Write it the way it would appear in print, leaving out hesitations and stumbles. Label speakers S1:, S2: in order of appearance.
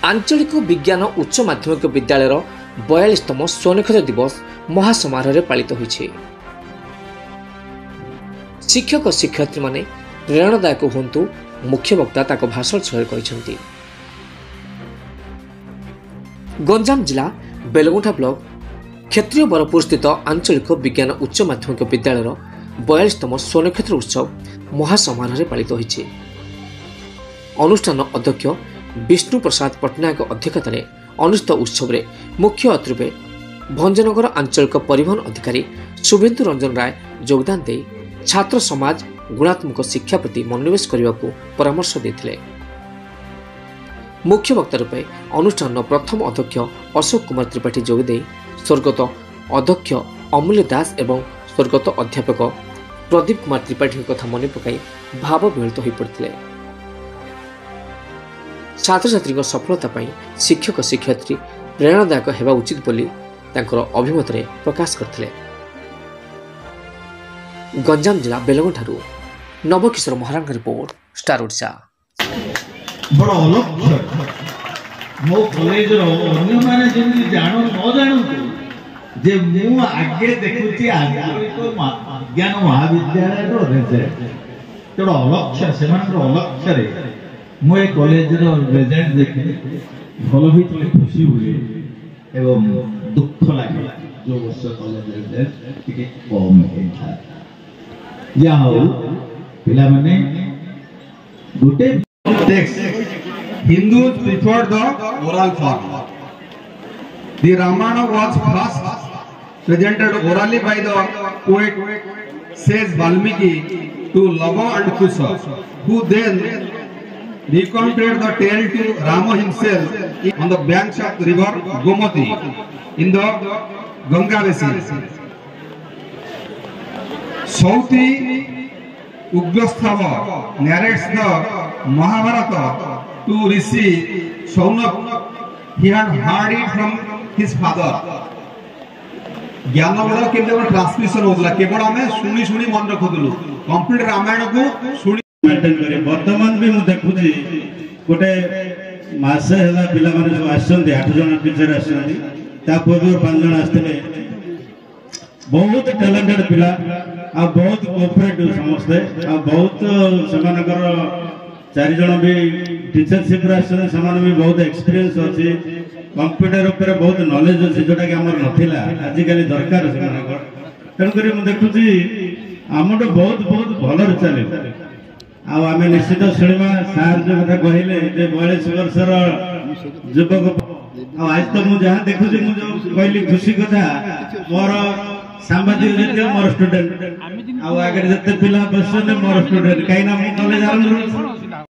S1: आंचलिक विज्ञान उच्च माध्यमिक विद्यालय 42तम स्वर्णक्षेत्र दिवस महासमारोह पालित होइछे। शिक्षक शिक्षयित्री माने प्रेरणादायक हुंतु मुख्य वक्ता ताक भाषण छळे कहिसंती। गंजाम जिला बेलगुंठा ब्लॉक क्षेत्रीय बरपुर स्थित आंचलिक विज्ञान उच्च माध्यमिक विद्यालय 42तम स्वर्णक्षेत्र उत्सव महासमारोह पालित होइछे। अनुष्ठान अध्यक्ष विष्णु प्रसाद पट्टनायक अध्यक्षतार अनुष्ठित उत्सव में मुख्य अतिथि भंजनगर आंचलिक परिवहन अधिकारी शुभेन्दु रंजन राय योगदान दे छात्र समाज गुणात्मक शिक्षा प्रति मनोनिवेश करने को परामर्श देते। मुख्य वक्ता रूपे अनुष्ठान प्रथम अध्यक्ष अशोक कुमार त्रिपाठी जोगदे स्वर्गत अध्यक्ष अमूल्य दास एवं स्वर्गत अध्यापक प्रदीप कुमार त्रिपाठी कथा मन पकाई भाव विहलित हो पड़ते। छात्र छात्री सफलता पाई शिक्षक शिक्षयित्री प्रेरणादायक हेबा उचित बोली तांकर अभिमत रे प्रकाश करथिले। गंजाम जिला बेलगुंठारू नवकिशोर महारांग रिपोर्ट स्टार ओडिशा।
S2: बड़ा अलग मो कॉलेज रो अन्य माने जेमि जानो न जानो जे मु आगे देखुची आगे तो विज्ञान महाविद्यालय रो रिजल्ट तो अलग से मान रो अलग रे मो ए कॉलेज रो रिजल्ट देखि भलो भी तो खुशी हुए एवं दुख लागे जो वर्ष कॉलेज रिजल्ट टिके कम था या हो पिला माने गुटे
S3: Hindus preferred the oral form. The Ramayana was first presented orally by the poet says Valmiki to Lava and Kusa, who then recounted the tale to Rama himself on the banks of the river Gomati in the Ganga basin. Sauti Ugrasthava narrates the Mahabharata to Rishi Shaunak. He had heard it from his father. ज्ञान वाला केवल transmission होतला केवल हमें सुनी सुनी मन रखुदलु complete Ramayan को सुनी
S2: मेंटेन करे। वर्तमान भी मु देखुदी गोटे मासे हला पिला माने जो आछन्ती 8 जण टीचर आछन्ती ता पूर्व 5 जण आस्ते बहुत टैलेंटेड पिला आ बहुत कोऑपरेटिव समस्ते आ बहुत समानकर 4 जण भी टीचरशिप रासन समान भी बहुत एक्सपीरियंस अछि कंप्यूटर ऊपर बहुत नॉलेज अछि जोटा कि हमर नथिला आज काली दरकार समानकर तन करी मु देखुची हमर बहुत बहुत भलो चले आ आमे निश्चित सुनिमा सार जो कथा कहिले जे 42 वर्षर युवक आ आज तो मु जहां देखुची मु जो कहली खुशी कथा मोर सामाजिक जते मोर स्टूडेंट आ आगे जते पिला बसने मोर स्टूडेंट काइना मु कॉलेज आरंभ